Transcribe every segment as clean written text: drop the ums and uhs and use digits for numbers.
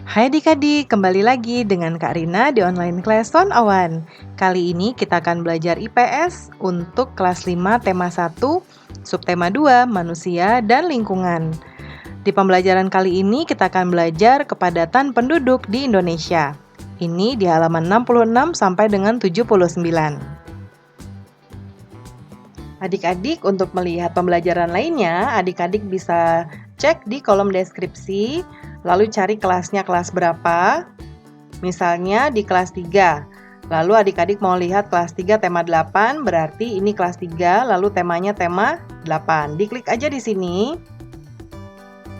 Hai adik-adik, kembali lagi dengan Kak Rina di online class Ton Awan. Kali ini kita akan belajar IPS untuk kelas 5 tema 1, subtema 2, manusia dan lingkungan. Di pembelajaran kali ini kita akan belajar kepadatan penduduk di Indonesia. Ini di halaman 66 sampai dengan 79. Adik-adik, untuk melihat pembelajaran lainnya, adik-adik bisa cek di kolom deskripsi, lalu cari kelasnya kelas berapa. Misalnya di kelas 3. Lalu adik-adik mau lihat kelas 3 tema 8, berarti ini kelas 3, lalu temanya tema 8. Diklik aja di sini.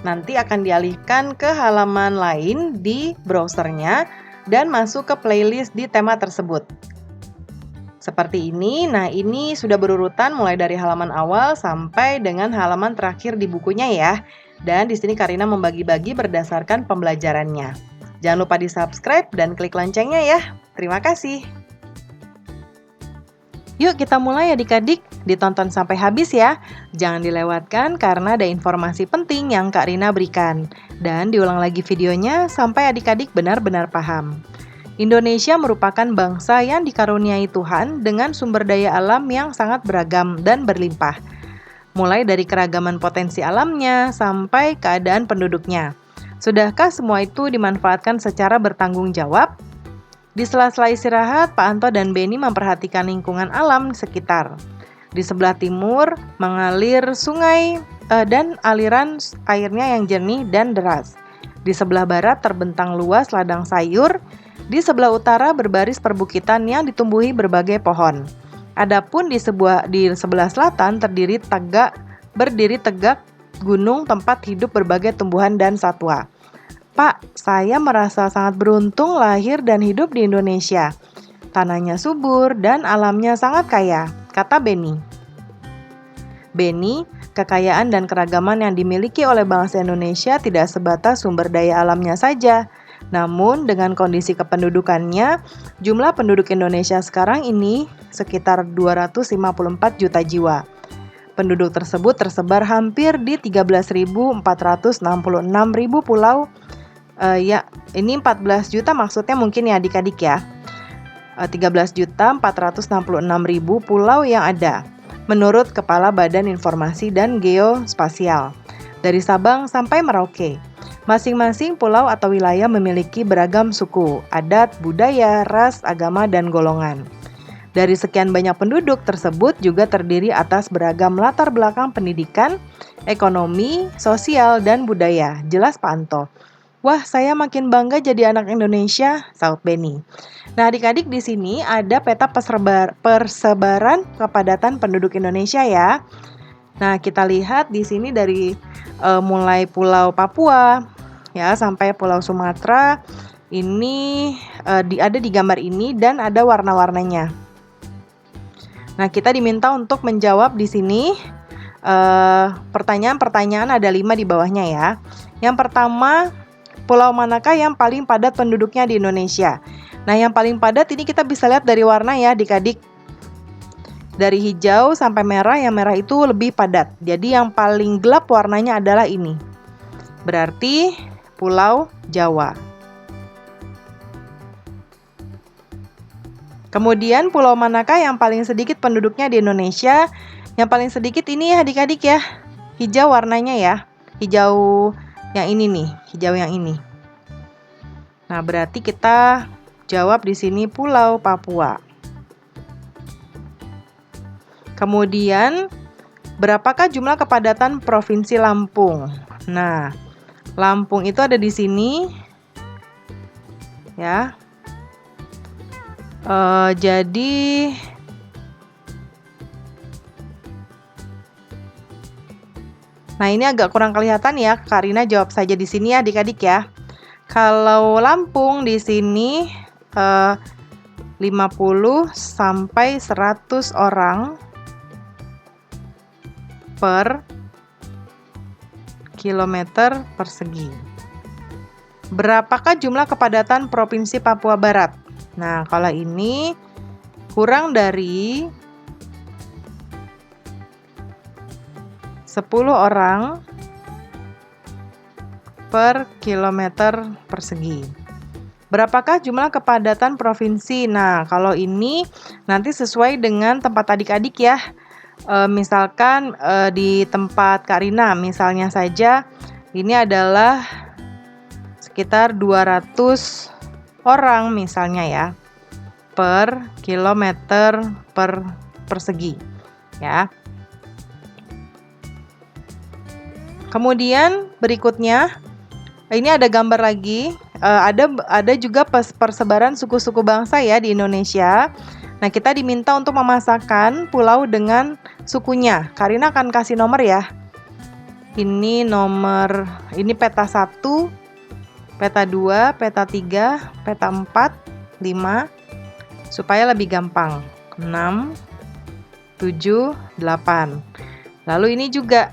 Nanti akan dialihkan ke halaman lain di browsernya dan masuk ke playlist di tema tersebut. Seperti ini. Nah, ini sudah berurutan mulai dari halaman awal sampai dengan halaman terakhir di bukunya ya. Dan di sini Karina membagi-bagi berdasarkan pembelajarannya. Jangan lupa di-subscribe dan klik loncengnya ya. Terima kasih. Yuk kita mulai adik-adik, ditonton sampai habis ya. Jangan dilewatkan karena ada informasi penting yang Kak Rina berikan. Dan diulang lagi videonya sampai adik-adik benar-benar paham. Indonesia merupakan bangsa yang dikaruniai Tuhan dengan sumber daya alam yang sangat beragam dan berlimpah. Mulai dari keragaman potensi alamnya sampai keadaan penduduknya. Sudahkah semua itu dimanfaatkan secara bertanggung jawab? Di sela-sela istirahat, Pak Anto dan Beni memperhatikan lingkungan alam sekitar. Di sebelah timur mengalir sungai dan aliran airnya yang jernih dan deras. Di sebelah barat terbentang luas ladang sayur. Di sebelah utara berbaris perbukitan yang ditumbuhi berbagai pohon. Adapun di sebelah selatan berdiri tegak gunung tempat hidup berbagai tumbuhan dan satwa. Pak, saya merasa sangat beruntung lahir dan hidup di Indonesia. Tanahnya subur dan alamnya sangat kaya, kata Beni. Beni, kekayaan dan keragaman yang dimiliki oleh bangsa Indonesia tidak sebatas sumber daya alamnya saja. Namun dengan kondisi kependudukannya, jumlah penduduk Indonesia sekarang ini sekitar 254 juta jiwa. Penduduk tersebut tersebar hampir di 13.466.000 pulau. Ini 14 juta maksudnya mungkin ya adik-adik ya. 13.466.000 pulau yang ada, menurut Kepala Badan Informasi dan Geospasial, dari Sabang sampai Merauke. Masing-masing pulau atau wilayah memiliki beragam suku, adat, budaya, ras, agama, dan golongan. Dari sekian banyak penduduk tersebut juga terdiri atas beragam latar belakang pendidikan, ekonomi, sosial, dan budaya. Jelas Pak Anto. Wah, saya makin bangga jadi anak Indonesia, saut Beni. Nah, adik-adik di sini ada peta persebaran kepadatan penduduk Indonesia ya. Nah, kita lihat di sini dari mulai Pulau Papua ya sampai Pulau Sumatera. Ini ada di gambar ini dan ada warna-warnanya. Nah, kita diminta untuk menjawab di sini pertanyaan-pertanyaan, ada 5 di bawahnya ya. Yang pertama, pulau manakah yang paling padat penduduknya di Indonesia? Nah, yang paling padat ini kita bisa lihat dari warna ya adik-adik. Dari hijau sampai merah, yang merah itu lebih padat. Jadi yang paling gelap warnanya adalah ini. Berarti Pulau Jawa. Kemudian pulau manakah yang paling sedikit penduduknya di Indonesia? Yang paling sedikit ini ya adik-adik ya. Hijau warnanya ya. Hijau yang ini nih, hijau yang ini. Nah, berarti kita jawab di sini Pulau Papua. Kemudian, berapakah jumlah kepadatan Provinsi Lampung? Nah, Lampung itu ada di sini, ya. Jadi, nah ini agak kurang kelihatan ya. Karina jawab saja di sini ya, adik-adik ya. Kalau Lampung di sini 50 sampai 100 orang per kilometer persegi. Berapakah jumlah kepadatan Provinsi Papua Barat? Nah, kalau ini kurang dari 10 orang per kilometer persegi. Berapakah jumlah kepadatan provinsi? Nah, kalau ini nanti sesuai dengan tempat adik-adik ya. Misalkan di tempat Kak Rina, misalnya saja ini adalah sekitar 200 orang misalnya ya, per kilometer persegi ya. Kemudian berikutnya, ini ada gambar lagi, ada juga persebaran suku-suku bangsa ya di Indonesia. Nah, kita diminta untuk memasakkan pulau dengan sukunya. Karina akan kasih nomor ya. Ini nomor, ini peta 1, peta 2, peta 3, peta 4, 5, supaya lebih gampang. 6, 7, 8. Lalu ini juga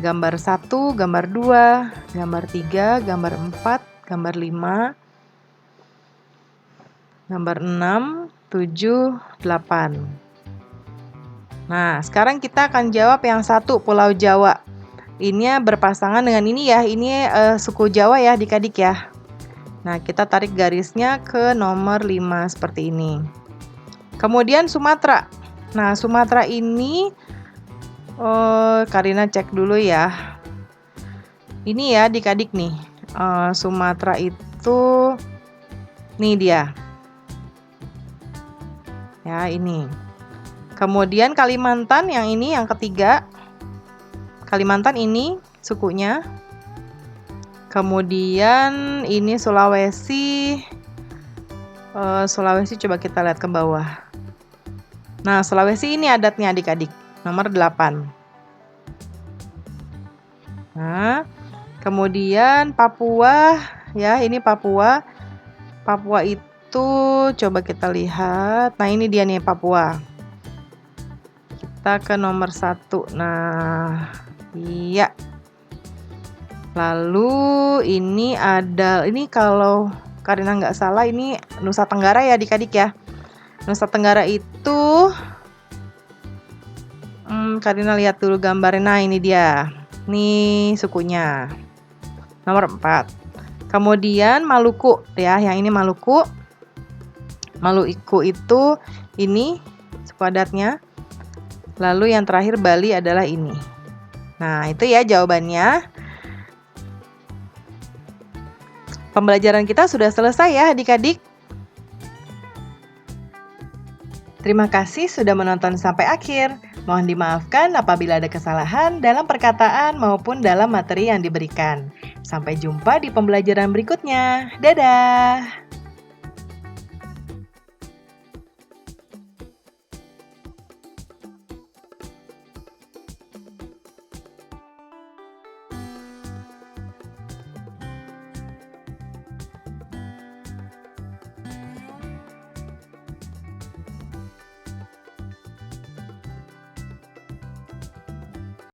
gambar 1, gambar 2, gambar 3, gambar 4, gambar 5, gambar 6, 7, 8. Nah, sekarang kita akan jawab yang 1, Pulau Jawa. Ini berpasangan dengan ini ya, ini suku Jawa ya adik-adik ya. Nah, kita tarik garisnya ke nomor 5 seperti ini. Kemudian Sumatera. Nah, Sumatera ini Karina cek dulu ya. Ini ya adik-adik nih. Sumatera itu nih dia. Ya, ini. Kemudian Kalimantan yang ini yang ketiga. Kalimantan ini sukunya. Kemudian ini Sulawesi. Sulawesi coba kita lihat ke bawah. Nah, Sulawesi ini adatnya adik-adik. Nomor 8. Nah, kemudian Papua ya, ini Papua. Papua itu coba kita lihat. Nah, ini dia nih Papua. Kita ke nomor 1. Nah, iya. Lalu ini ada, ini kalau Karina nggak salah ini Nusa Tenggara ya adik-adik ya. Nusa Tenggara itu Karina lihat dulu gambarnya. Nah, ini dia. Nih sukunya. Nomor 4. Kemudian Maluku ya, yang ini Maluku. Maluku itu ini suku adatnya. Lalu yang terakhir Bali adalah ini. Nah, itu ya jawabannya. Pembelajaran kita sudah selesai ya adik-adik. Terima kasih sudah menonton sampai akhir. Mohon dimaafkan apabila ada kesalahan dalam perkataan maupun dalam materi yang diberikan. Sampai jumpa di pembelajaran berikutnya. Dadah!